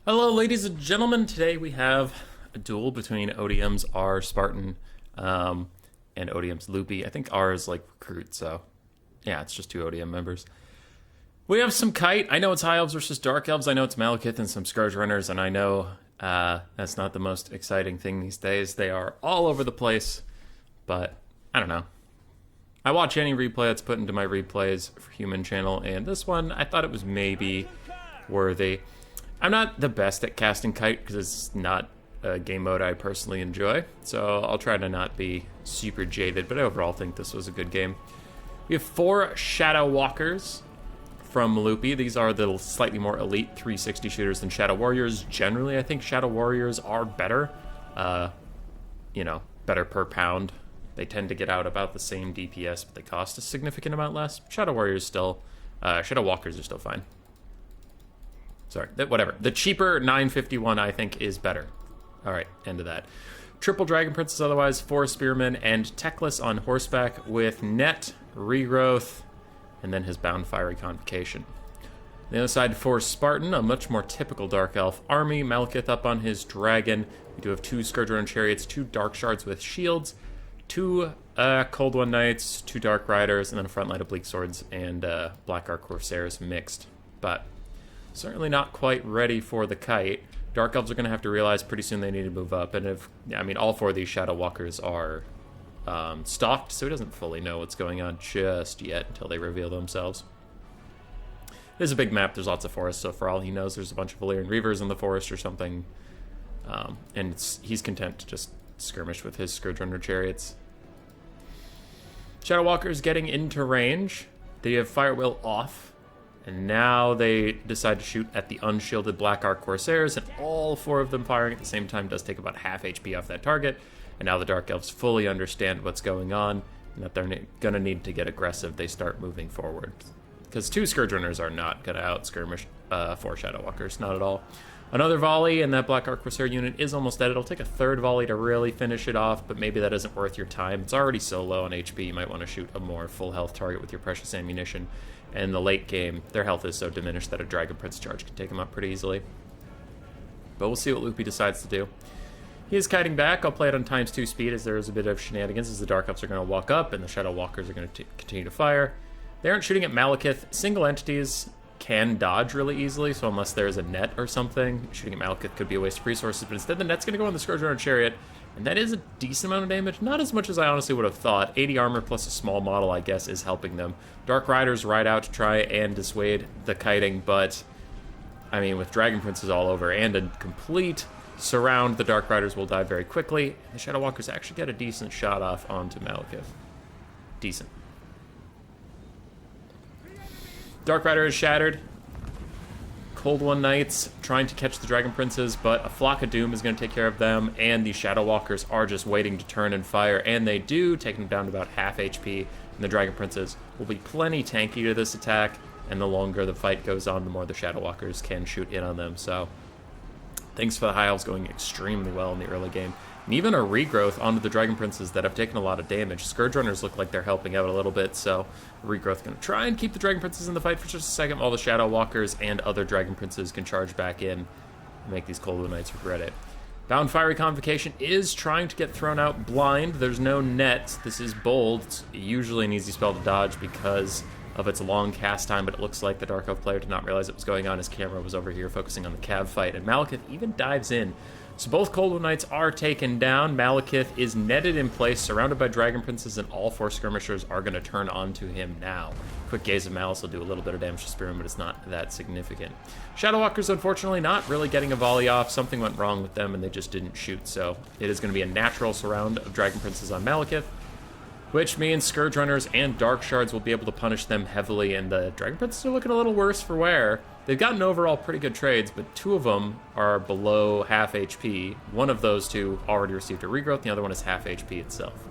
Hello, ladies and gentlemen. Today we have a duel between ODM's R Spartan and ODM's Loopy. I think R is like recruit, so yeah, it's just two ODM members. We have some kite. I know it's High Elves versus Dark Elves. I know it's Malekith and some Scourge Runners, and I know that's not the most exciting thing these days. They are all over the place, but I don't know. I watch any replay that's put into my replays for Human Channel, and this one, I thought it was maybe worthy. I'm not the best at casting kite because it's not a game mode I personally enjoy, so I'll try to not be super jaded, but I overall think this was a good game. We have 4 Shadow Walkers from Loopy. These are the slightly more elite 360 shooters than Shadow Warriors. Generally, I think Shadow Warriors are better, better per pound. They tend to get out about the same DPS, but they cost a significant amount less. Shadow Walkers are still fine. Sorry, whatever. The cheaper 951, I think, is better. All right, end of that. Triple Dragon Princess otherwise, 4 Spearmen, and Techless on horseback with Net, Regrowth, and then his Bound Fiery Convocation. On the other side, 4 Spartan, a much more typical Dark Elf army. Malekith up on his dragon. We do have 2 Scourge Runner Chariots, 2 Dark Shards with shields, 2 Cold One Knights, 2 Dark Riders, and then a front line of Bleak Swords and Black Ark Corsairs mixed. But certainly not quite ready for the kite. Dark Elves are going to have to realize pretty soon they need to move up. And all 4 of these Shadow Walkers are stalked, so he doesn't fully know what's going on just yet until they reveal themselves. It is a big map. There's lots of forests, so for all he knows, there's a bunch of Valyrian Reavers in the forest or something. And he's content to just skirmish with his Scourge Runner Chariots. Shadow Walkers getting into range. They have Fire Will off. And now they decide to shoot at the unshielded Black Ark Corsairs, and all 4 of them firing at the same time does take about half HP off that target. And now the Dark Elves fully understand what's going on, and that they're going to need to get aggressive. They start moving forward. Because 2 Scourge Runners are not going to out-skirmish 4 Shadow Walkers, not at all. Another volley, and that Black Ark Corsair unit is almost dead. It'll take a 3rd volley to really finish it off, but maybe that isn't worth your time. It's already so low on HP, you might want to shoot a more full health target with your precious ammunition. And in the late game, their health is so diminished that a Dragon Prince charge can take them out pretty easily. But we'll see what Loopy decides to do. He is kiting back. I'll play it on ×2 speed as there is a bit of shenanigans as the Dark Elves are going to walk up and the Shadow Walkers are going to continue to fire. They aren't shooting at Malekith. Single entities can dodge really easily, so unless there's a net or something, shooting at Malekith could be a waste of resources, but instead the net's going to go on the Scourge Runner Chariot, and that is a decent amount of damage. Not as much as I honestly would have thought. 80 armor plus a small model, I guess, is helping them. Dark Riders ride out to try and dissuade the kiting, but, I mean, with Dragon Princes all over and a complete surround, the Dark Riders will die very quickly. The Shadow Walkers actually get a decent shot off onto Malekith. Decent. Dark Rider is shattered. Cold One Knights trying to catch the Dragon Princes, but a Flock of Doom is going to take care of them, and the Shadow Walkers are just waiting to turn and fire, and they do, taking them down to about half HP, and the Dragon Princes will be plenty tanky to this attack, and the longer the fight goes on, the more the Shadow Walkers can shoot in on them, so things for the High Elves going extremely well in the early game. And even a regrowth onto the Dragon Princes that have taken a lot of damage. Scourge Runners look like they're helping out a little bit, so regrowth going to try and keep the Dragon Princes in the fight for just a second while the Shadow Walkers and other Dragon Princes can charge back in and make these Cold One Knights regret it. Bound Fiery Convocation is trying to get thrown out blind. There's no net. This is bold. It's usually an easy spell to dodge because of its long cast time, but it looks like the Dark Elf player did not realize it was going on. His camera was over here focusing on the Cav fight, and Malekith even dives in. So both Cold One Knights are taken down. Malekith is netted in place, surrounded by Dragon Princes, and all 4 skirmishers are going to turn onto him now. Quick Gaze of Malice will do a little bit of damage to Spearman, but it's not that significant. Shadow Walkers, unfortunately, not really getting a volley off. Something went wrong with them, and they just didn't shoot. So it is going to be a natural surround of Dragon Princes on Malekith, which means Scourge Runners and Dark Shards will be able to punish them heavily, and the Dragon Princes are looking a little worse for wear. They've gotten overall pretty good trades, but 2 of them are below half HP. One of those 2 already received a regrowth, the other one is half HP itself.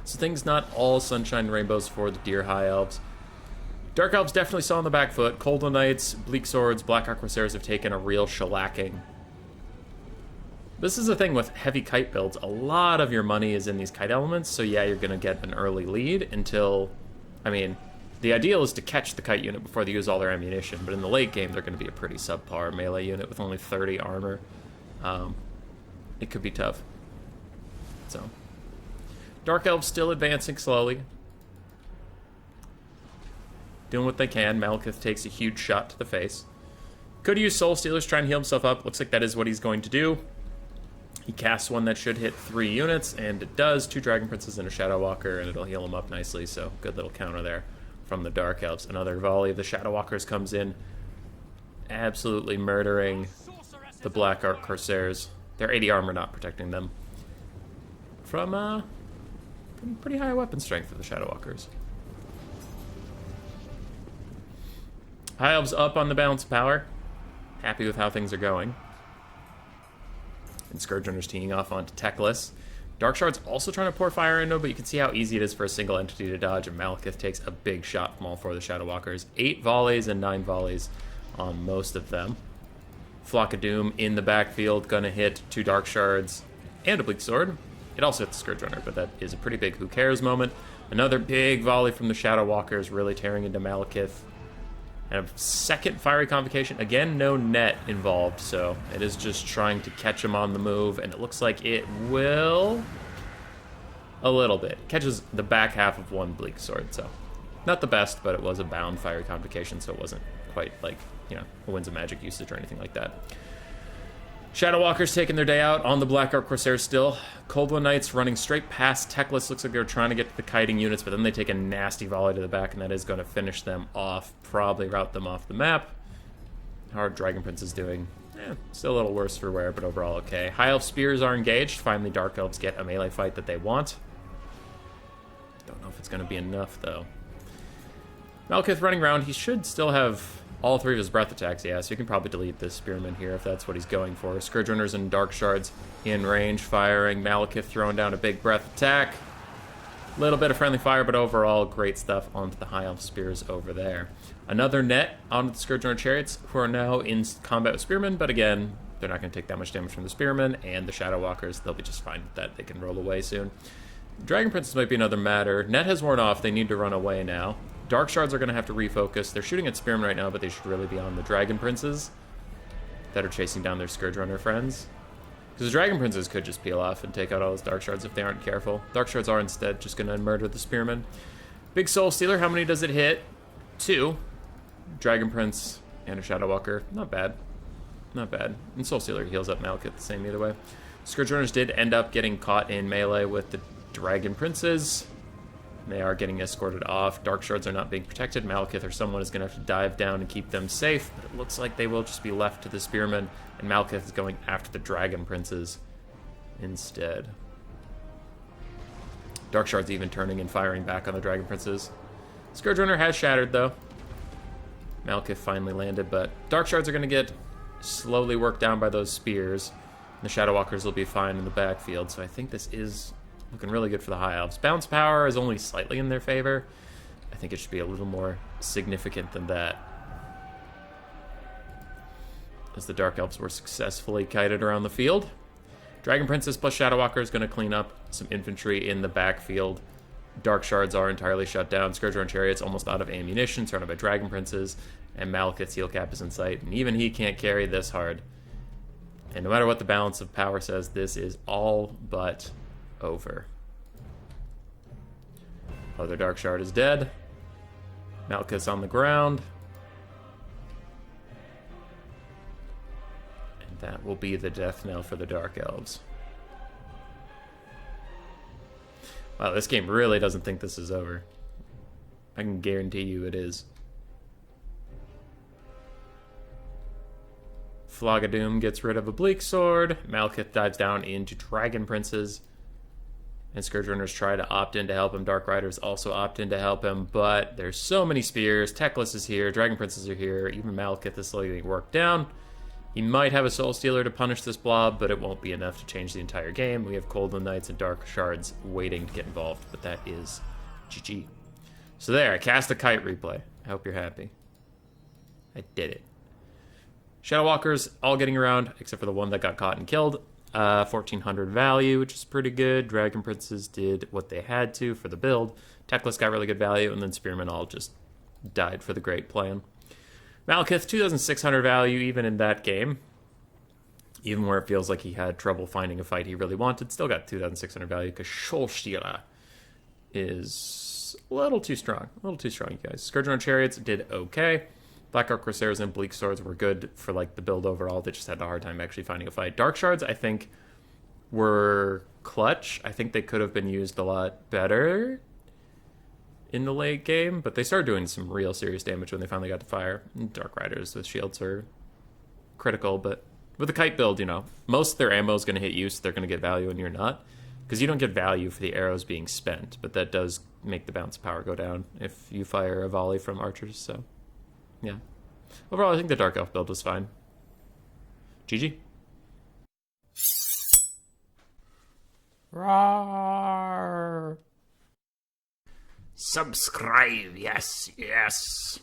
So things not all sunshine and rainbows for the dear High Elves. Dark Elves definitely still on the back foot. Cold One Knights, Bleak Swords, Black Ark Corsairs have taken a real shellacking. This is the thing with heavy kite builds. A lot of your money is in these kite elements, so yeah, you're going to get an early lead until, I mean, The ideal is to catch the kite unit before they use all their ammunition, but in the late game, they're going to be a pretty subpar melee unit with only 30 armor. It could be tough. So, Dark Elves still advancing slowly. Doing what they can. Malekith takes a huge shot to the face. Could use Soul Stealers, try and heal himself up. Looks like that is what he's going to do. He casts one that should hit 3 units, and it does. 2 Dragon Princes and a Shadow Walker, and it'll heal him up nicely, so good little counter there from the Dark Elves. Another volley of the Shadow Walkers comes in, absolutely murdering the Black Ark Corsairs. Their 80 armor not protecting them from pretty high weapon strength of the Shadow Walkers. High Elves up on the balance of power. Happy with how things are going. And Scourge Runners teeing off onto Techless. Dark Shard's also trying to pour fire into, but you can see how easy it is for a single entity to dodge, and Malekith takes a big shot from all 4 of the Shadow Walkers. 8 volleys and 9 volleys on most of them. Flock of Doom in the backfield, gonna hit 2 Dark Shards and a Bleak Sword. It also hits the Scourge Runner, but that is a pretty big who cares moment. Another big volley from the Shadow Walkers, really tearing into Malekith. And a second Fiery Convocation. Again, no net involved, so it is just trying to catch him on the move, and it looks like it will a little bit. Catches the back half of 1 Bleak Sword, so not the best, but it was a bound Fiery Convocation, so it wasn't quite like, you know, a Winds of Magic usage or anything like that. Shadow Walkers taking their day out on the Black Ark Corsairs still. Cold One Knights running straight past Techless. Looks like they're trying to get to the kiting units, but then they take a nasty volley to the back, and that is going to finish them off. Probably route them off the map. How are Dragon Princes doing? Still a little worse for wear, but overall okay. High Elf Spears are engaged. Finally, Dark Elves get a melee fight that they want. Don't know if it's going to be enough, though. Malekith running around. He should still have all 3 of his breath attacks, yeah, so you can probably delete this Spearman here if that's what he's going for. Scourge Runners and Dark Shards in range, firing. Malekith throwing down a big breath attack. A little bit of friendly fire, but overall, great stuff onto the High Elf Spears over there. Another net onto the Scourge Runner Chariots, who are now in combat with Spearmen, but again, they're not going to take that much damage from the Spearmen, and the Shadow Walkers, they'll be just fine with that. They can roll away soon. Dragon Princes might be another matter. Net has worn off. They need to run away now. Dark Shards are going to have to refocus. They're shooting at Spearmen right now, but they should really be on the Dragon Princes that are chasing down their Scourge Runner friends. Because the Dragon Princes could just peel off and take out all those Dark Shards if they aren't careful. Dark Shards are instead just going to murder the Spearmen. Big Soul Stealer, how many does it hit? 2. Dragon Prince and a Shadow Walker. Not bad. Not bad. And Soul Stealer heals up Malekith the same either way. Scourge Runners did end up getting caught in melee with the Dragon Princes. They are getting escorted off. Dark Shards are not being protected. Malekith or someone is going to have to dive down and keep them safe, but it looks like they will just be left to the Spearmen, and Malekith is going after the Dragon Princes instead. Dark Shards even turning and firing back on the Dragon Princes. Scourge Runner has shattered, though. Malekith finally landed, but Dark Shards are going to get slowly worked down by those spears. The Shadow Walkers will be fine in the backfield, so I think this is looking really good for the High Elves. Bounce power is only slightly in their favor. I think it should be a little more significant than that, as the Dark Elves were successfully kited around the field. Dragon Princess plus Shadow Walker is going to clean up some infantry in the backfield. Dark Shards are entirely shut down. Scourge Runner Chariot's almost out of ammunition, surrounded by Dragon Princes, and Malekith's heal cap is in sight, and even he can't carry this hard. And no matter what the balance of power says, this is all but over. Other Dark Shard is dead. Malekith's on the ground. And that will be the death knell for the Dark Elves. Wow, this game really doesn't think this is over. I can guarantee you it is. Flog of Doom gets rid of a Bleak Sword. Malekith dives down into Dragon Princes. And Scourge Runners try to opt in to help him. Dark Riders also opt in to help him. But there's so many spears. Techless is here. Dragon Princes are here. Even Malekith is slowly getting worked down. He might have a Soul Stealer to punish this blob, but it won't be enough to change the entire game. We have Cold Knights and Dark Shards waiting to get involved. But that is GG. So there, I cast a kite replay. I hope you're happy. I did it. Shadow Walkers all getting around, except for the one that got caught and killed. 1,400 value, which is pretty good. Dragon Princes did what they had to for the build. Techless got really good value, and then Spearmen all just died for the great plan. Malekith, 2,600 value even in that game. Even where it feels like he had trouble finding a fight he really wanted, still got 2,600 value because Sholstira is a little too strong. A little too strong, you guys. Scourge on Chariots did okay. Black Arc Corsairs and Bleak Swords were good for like the build overall. They just had a hard time actually finding a fight. Dark Shards, I think, were clutch. I think they could have been used a lot better in the late game, but they started doing some real serious damage when they finally got to fire. Dark Riders with shields are critical, but with the kite build, you know, most of their ammo is going to hit you, so they're going to get value and you're not. Because you don't get value for the arrows being spent, but that does make the bounce power go down if you fire a volley from archers, so yeah. Overall, I think the Dark Elf build was fine. GG. Roar. Subscribe, yes, yes.